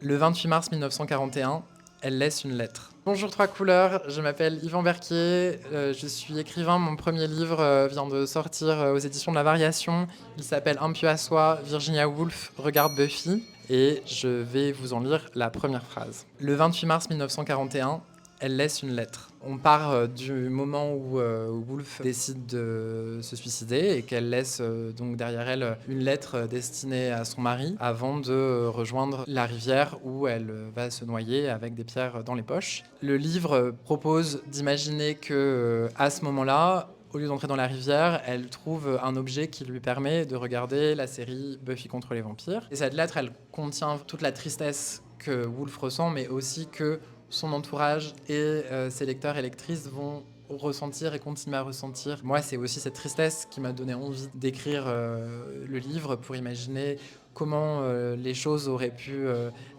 Le 28 mars 1941, elle laisse une lettre. Bonjour Trois Couleurs, je m'appelle Yvan Berquier, je suis écrivain. Mon premier livre vient de sortir aux éditions de La Variation. Il s'appelle Un pieu à soie, Virginia Woolf regarde Buffy. Et je vais vous en lire la première phrase. Le 28 mars 1941, elle laisse une lettre. On part du moment où Woolf décide de se suicider et qu'elle laisse donc derrière elle une lettre destinée à son mari avant de rejoindre la rivière où elle va se noyer avec des pierres dans les poches. Le livre propose d'imaginer que à ce moment-là, au lieu d'entrer dans la rivière, elle trouve un objet qui lui permet de regarder la série Buffy contre les vampires. Et cette lettre, elle contient toute la tristesse que Woolf ressent, mais aussi que son entourage et ses lecteurs et lectrices vont ressentir et continuer à ressentir. Moi, c'est aussi cette tristesse qui m'a donné envie d'écrire le livre pour imaginer comment les choses auraient pu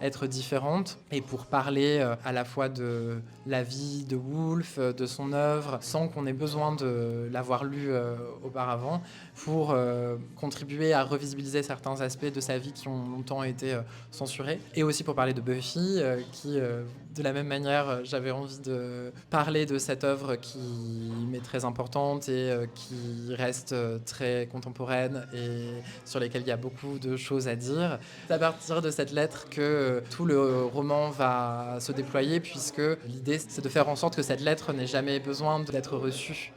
être différentes et pour parler à la fois de la vie de Woolf, de son œuvre, sans qu'on ait besoin de l'avoir lu auparavant, pour contribuer à revisibiliser certains aspects de sa vie qui ont longtemps été censurés, et aussi pour parler de Buffy, qui, de la même manière, j'avais envie de parler de cette œuvre qui m'est très importante et qui reste très contemporaine et sur lesquelles il y a beaucoup de choses à dire. C'est à partir de cette lettre que tout le roman va se déployer, puisque l'idée, c'est de faire en sorte que cette lettre n'ait jamais besoin d'être reçue.